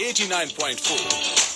89.4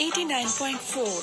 89.4।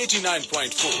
89.4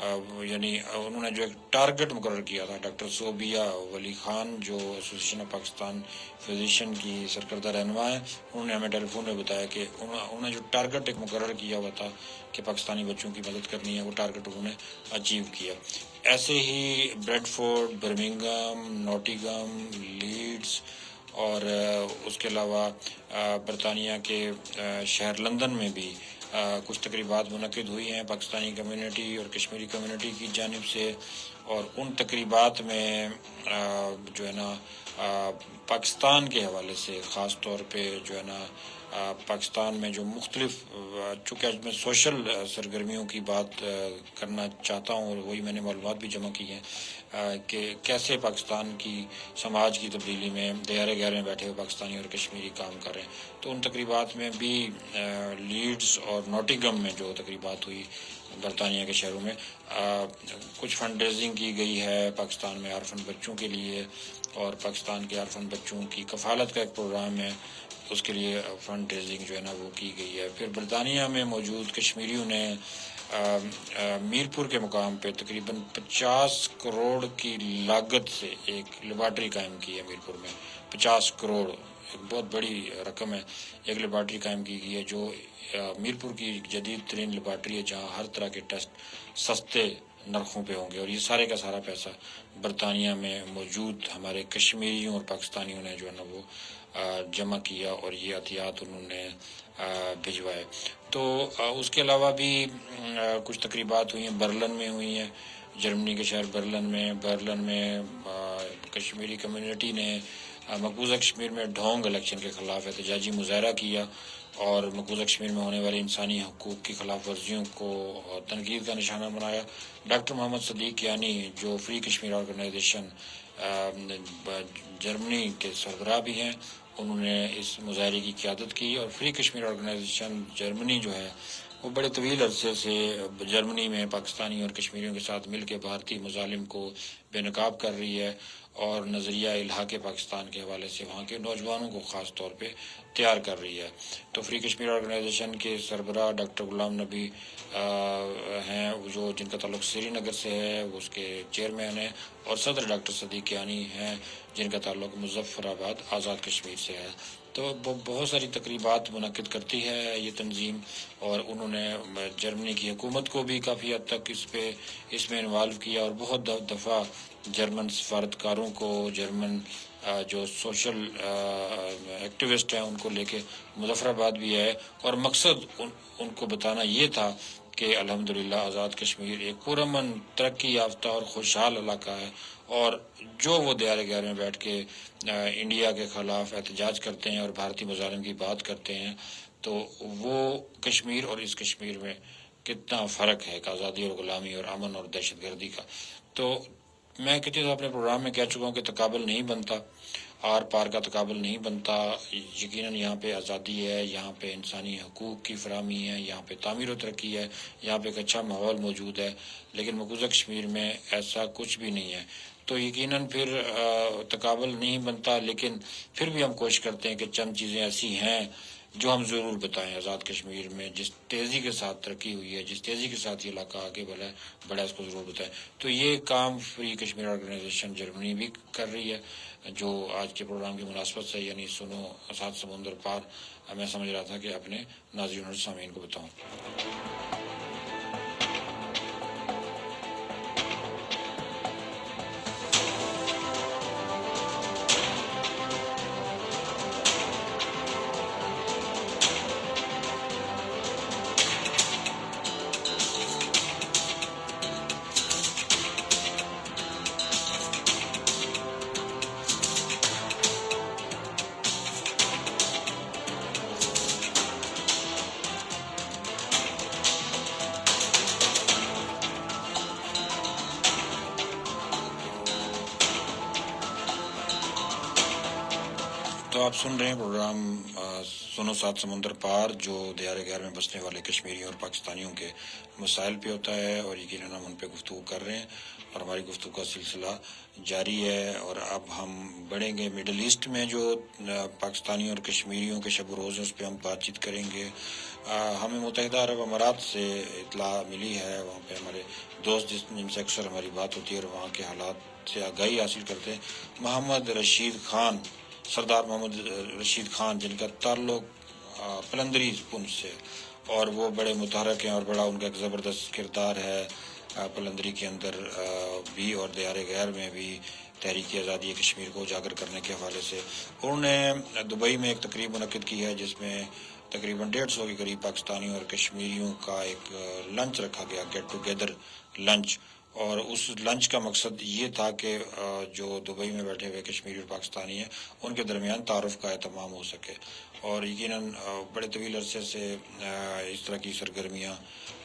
یعنی انہوں نے جو ایک ٹارگٹ مقرر کیا تھا، ڈاکٹر صوبیہ ولی خان جو ایسوسیشن آف پاکستان فزیشین کی سرکردہ رہنما ہیں، انہوں نے ہمیں ٹیلی فون میں بتایا کہ انہوں نے جو ٹارگٹ ایک مقرر کیا ہوا تھا کہ پاکستانی بچوں کی مدد کرنی ہے، وہ ٹارگٹ انہوں نے اچیو کیا۔ ایسے ہی بریڈ فورڈ، برمنگھم، نوٹنگھم، لیڈز اور اس کے علاوہ برطانیہ کے شہر لندن میں بھی کچھ تقریبات منعقد ہوئی ہیں پاکستانی کمیونٹی اور کشمیری کمیونٹی کی جانب سے، اور ان تقریبات میں جو ہے نا پاکستان کے حوالے سے خاص طور پہ جو ہے نا پاکستان میں جو مختلف، چونکہ آج میں سوشل سرگرمیوں کی بات کرنا چاہتا ہوں، اور وہی میں نے معلومات بھی جمع کی ہیں کہ کیسے پاکستان کی سماج کی تبدیلی میں دیارے گہرے میں بیٹھے ہوئے پاکستانی اور کشمیری کام کر رہے ہیں۔ تو ان تقریبات میں بھی لیڈز اور نوٹنگھم میں جو تقریبات ہوئی برطانیہ کے شہروں میں، کچھ فنڈ ریزنگ کی گئی ہے پاکستان میں آرفن بچوں کے لیے، اور پاکستان کے آرفن بچوں کی کفالت کا ایک پروگرام ہے، اس کے لیے فنڈ ریزنگ جو ہے نا وہ کی گئی ہے۔ پھر برطانیہ میں موجود کشمیریوں نے میرپور کے مقام پہ تقریباً 50 کروڑ کی لاگت سے ایک لیبارٹری قائم کی ہے۔ میرپور میں 50 کروڑ ایک بہت بڑی رقم ہے، ایک لیبارٹری قائم کی گئی ہے جو میرپور کی جدید ترین لیبارٹری ہے، جہاں ہر طرح کے ٹیسٹ سستے نرخوں پہ ہوں گے، اور یہ سارے کا سارا پیسہ برطانیہ میں موجود ہمارے کشمیریوں اور پاکستانیوں نے جو ہے نا وہ جمع کیا، اور یہ عطیات انہوں نے بھجوائے۔ تو اس کے علاوہ بھی کچھ تقریبات ہوئی ہیں، برلن میں ہوئی ہیں، جرمنی کے شہر برلن میں کشمیری کمیونٹی نے مقبوضہ کشمیر میں ڈھونگ الیکشن کے خلاف احتجاجی مظاہرہ کیا، اور مقبوضہ کشمیر میں ہونے والے انسانی حقوق کی خلاف ورزیوں کو تنقید کا نشانہ بنایا۔ ڈاکٹر محمد صدیق یانی جو فری کشمیر آرگنائزیشن جرمنی کے سربراہ بھی ہیں، انہوں نے اس مظاہرے کی قیادت کی، اور فری کشمیر آرگنائزیشن جرمنی جو ہے وہ بڑے طویل عرصے سے جرمنی میں پاکستانی اور کشمیریوں کے ساتھ مل کے بھارتی مظالم کو بے نقاب کر رہی ہے، اور نظریہ الحاق پاکستان کے حوالے سے وہاں کے نوجوانوں کو خاص طور پہ تیار کر رہی ہے۔ تو فری کشمیر آرگنائزیشن کے سربراہ ڈاکٹر غلام نبی ہیں جو جن کا تعلق سری نگر سے ہے، وہ اس کے چیئرمین ہیں، اور صدر ڈاکٹر صدیق یانی ہیں جن کا تعلق مظفر آباد آزاد کشمیر سے ہے۔ تو بہت ساری تقریبات منعقد کرتی ہے یہ تنظیم، اور انہوں نے جرمنی کی حکومت کو بھی کافی حد تک اس میں انوالو کیا، اور بہت دفعہ جرمن سفارتکاروں کو، جرمن جو سوشل ایکٹیوسٹ ہیں ان کو لے کے مظفر آباد بھی ہے، اور مقصد ان کو بتانا یہ تھا کہ الحمدللہ آزاد کشمیر ایک پرامن ترقی یافتہ اور خوشحال علاقہ ہے، اور جو وہ دیارے گہرے میں بیٹھ کے انڈیا کے خلاف احتجاج کرتے ہیں اور بھارتی مظالم کی بات کرتے ہیں، تو وہ کشمیر اور اس کشمیر میں کتنا فرق ہے کہ آزادی اور غلامی اور امن اور دہشت گردی کا۔ تو میں کتنی دفعہ اپنے پروگرام میں کہہ چکا ہوں کہ تقابل نہیں بنتا، آر پار کا تقابل نہیں بنتا۔ یقیناً یہاں پہ آزادی ہے، یہاں پہ انسانی حقوق کی فراہمی ہے، یہاں پہ تعمیر و ترقی ہے، یہاں پہ ایک اچھا ماحول موجود ہے، لیکن مقبوضہ کشمیر میں ایسا کچھ بھی نہیں ہے۔ تو یقیناً پھر تقابل نہیں بنتا، لیکن پھر بھی ہم کوشش کرتے ہیں کہ چند چیزیں ایسی ہیں جو ہم ضرور بتائیں۔ آزاد کشمیر میں جس تیزی کے ساتھ ترقی ہوئی ہے، جس تیزی کے ساتھ یہ علاقہ آگے بڑھا اس کو ضرور بتائیں۔ تو یہ کام فری کشمیر آرگنائزیشن جرمنی بھی کر رہی ہے، جو آج کے پروگرام کی مناسبت سے، یعنی سنو سات سمندر پار، میں سمجھ رہا تھا کہ اپنے ناظرین اور سامعین کو بتاؤں۔ تو آپ سن رہے ہیں پروگرام سنو سات سمندر پار، جو دیار غیر میں بسنے والے کشمیریوں اور پاکستانیوں کے مسائل پہ ہوتا ہے، اور یقیناً ہم ان پہ گفتگو کر رہے ہیں اور ہماری گفتگو کا سلسلہ جاری ہے۔ اور اب ہم بڑھیں گے مڈل ایسٹ میں جو پاکستانیوں اور کشمیریوں کے شب و روز ہیں، اس پہ ہم بات چیت کریں گے۔ ہمیں متحدہ عرب امارات سے اطلاع ملی ہے، وہاں پہ ہمارے دوست جن سے اکثر ہماری بات ہوتی ہے اور وہاں کے حالات سے آگاہی حاصل کرتے ہیں، محمد رشید خان، سردار محمد رشید خان، جن کا تعلق پلندری پنچ سے، اور وہ بڑے متحرک ہیں اور بڑا ان کا ایک زبردست کردار ہے پلندری کے اندر بھی اور دیار غیر میں بھی تحریک آزادی کشمیر کو اجاگر کرنے کے حوالے سے۔ انہوں نے دبئی میں ایک تقریب منعقد کی ہے، جس میں تقریباً 150 کے قریب پاکستانیوں اور کشمیریوں کا ایک لنچ رکھا گیا، گیٹ ٹوگیدر لنچ، اور اس لنچ کا مقصد یہ تھا کہ جو دبئی میں بیٹھے ہوئے کشمیری اور پاکستانی ہیں ان کے درمیان تعارف کا اہتمام ہو سکے۔ اور یقیناً بڑے طویل عرصے سے اس طرح کی سرگرمیاں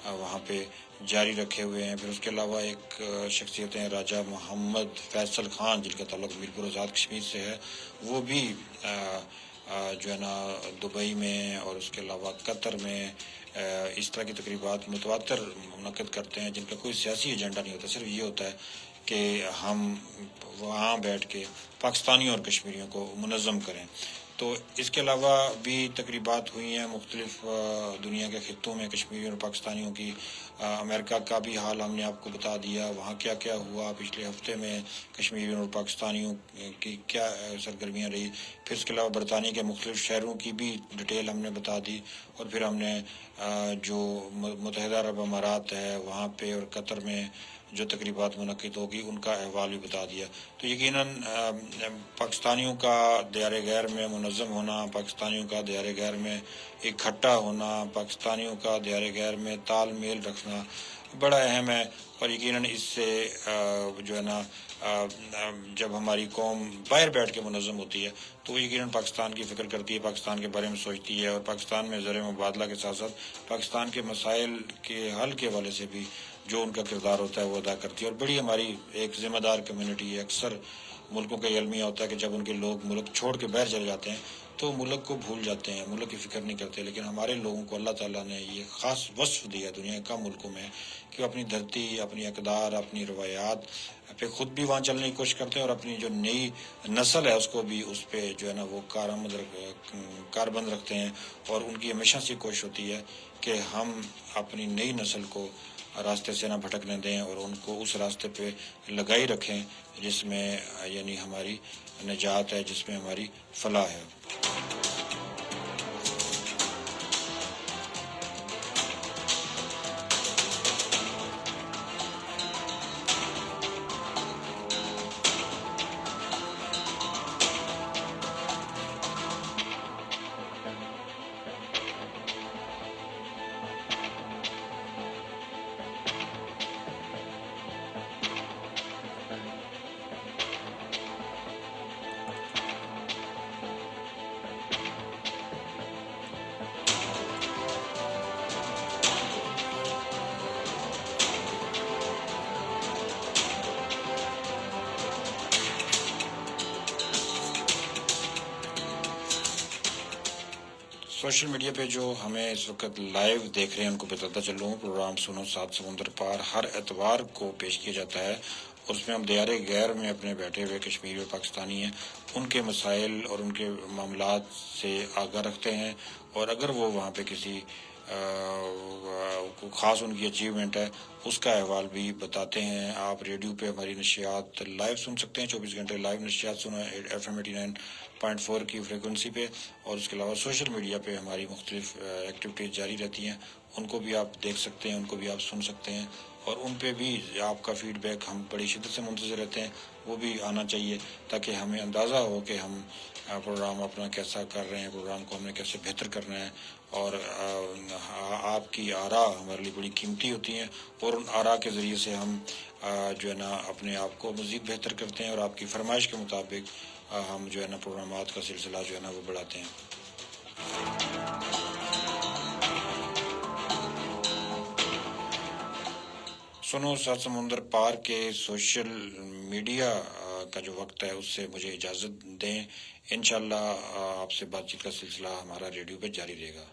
وہاں پہ جاری رکھے ہوئے ہیں۔ پھر اس کے علاوہ ایک شخصیت ہیں راجہ محمد فیصل خان، جن کا تعلق میرپور آزاد کشمیر سے ہے، وہ بھی جو ہے نا دبئی میں اور اس کے علاوہ قطر میں اس طرح کی تقریبات متواتر منعقد کرتے ہیں، جن کا کوئی سیاسی ایجنڈا نہیں ہوتا، صرف یہ ہوتا ہے کہ ہم وہاں بیٹھ کے پاکستانیوں اور کشمیریوں کو منظم کریں۔ تو اس کے علاوہ بھی تقریبات ہوئی ہیں مختلف دنیا کے خطوں میں کشمیریوں اور پاکستانیوں کی۔ امریکہ کا بھی حال ہم نے آپ کو بتا دیا، وہاں کیا کیا ہوا پچھلے ہفتے میں، کشمیریوں اور پاکستانیوں کی کیا سرگرمیاں رہی۔ پھر اس کے علاوہ برطانیہ کے مختلف شہروں کی بھی ڈیٹیل ہم نے بتا دی، اور پھر ہم نے جو متحدہ عرب امارات ہے وہاں پہ اور قطر میں جو تقریبات منعقد ہوگی ان کا احوال بھی بتا دیا۔ تو یقیناً پاکستانیوں کا دیار غیر میں منظم ہونا، پاکستانیوں کا دیار غیر میں اکٹھا ہونا، پاکستانیوں کا دیار غیر میں تال میل رکھنا بڑا اہم ہے۔ اور یقیناً اس سے جو ہے نا جب ہماری قوم باہر بیٹھ کے منظم ہوتی ہے تو وہ یقیناً پاکستان کی فکر کرتی ہے، پاکستان کے بارے میں سوچتی ہے، اور پاکستان میں زر مبادلہ کے ساتھ ساتھ پاکستان کے مسائل کے حل کے حوالے سے بھی جو ان کا کردار ہوتا ہے وہ ادا کرتی ہے۔ اور بڑی ہماری ایک ذمہ دار کمیونٹی ہے۔ اکثر ملکوں کا یہ المیہ ہوتا ہے کہ جب ان کے لوگ ملک چھوڑ کے باہر چلے جاتے ہیں تو ملک کو بھول جاتے ہیں، ملک کی فکر نہیں کرتے، لیکن ہمارے لوگوں کو اللہ تعالیٰ نے یہ خاص وصف دیا دنیا کے کم ملکوں میں کہ وہ اپنی دھرتی، اپنی اقدار، اپنی روایات پہ خود بھی وہاں چلنے کی کوشش کرتے ہیں، اور اپنی جو نئی نسل ہے اس کو بھی اس پہ جو ہے نا وہ کاربند رکھتے ہیں، اور ان کی ہمیشہ سے کوشش ہوتی ہے کہ ہم اپنی نئی نسل کو راستے سے نہ بھٹکنے دیں اور ان کو اس راستے پہ لگائی رکھیں جس میں یعنی ہماری نجات ہے، جس میں ہماری فلاح ہے۔ سوشل میڈیا پہ جو ہمیں اس وقت لائیو دیکھ رہے ہیں ان کو بتاتا چلوں، پروگرام سنو سات سمندر پار ہر اتوار کو پیش کیا جاتا ہے، اور اس میں ہم دیار غیر میں اپنے بیٹھے ہوئے کشمیری اور پاکستانی ہیں ان کے مسائل اور ان کے معاملات سے آگاہ رکھتے ہیں، اور اگر وہ وہاں پہ کسی خاص ان کی اچیومنٹ ہے اس کا احوال بھی بتاتے ہیں۔ آپ ریڈیو پہ ہماری نشریات لائیو سن سکتے ہیں، 24 گھنٹے لائیو نشریات سنو FM 89.4 کی فریکوینسی پہ، اور اس کے علاوہ سوشل میڈیا پہ ہماری مختلف ایکٹیویٹیز جاری رہتی ہیں، ان کو بھی آپ دیکھ سکتے ہیں، ان کو بھی آپ سن سکتے ہیں، اور ان پہ بھی آپ کا فیڈ بیک ہم بڑی شدت سے منتظر رہتے ہیں، وہ بھی آنا چاہیے تاکہ ہمیں اندازہ ہو کہ ہم پروگرام اپنا کیسا کر رہے ہیں، پروگرام کو ہم نے کیسے بہتر کرنا ہے۔ اور آپ کی آراء ہمارے لیے بڑی قیمتی ہوتی ہیں، اور ان آراء کے ذریعے سے ہم جو ہے نا اپنے آپ کو مزید بہتر کرتے ہیں، اور آپ کی فرمائش کے مطابق ہم جو ہے نا پروگرامات کا سلسلہ جو ہے نا وہ بڑھاتے ہیں۔ سنو سات سمندر پار کے سوشل میڈیا کا جو وقت ہے اس سے مجھے اجازت دیں. انشاءاللہ آپ سے بات چیت کا سلسلہ ہمارا ریڈیو پہ جاری رہے گا.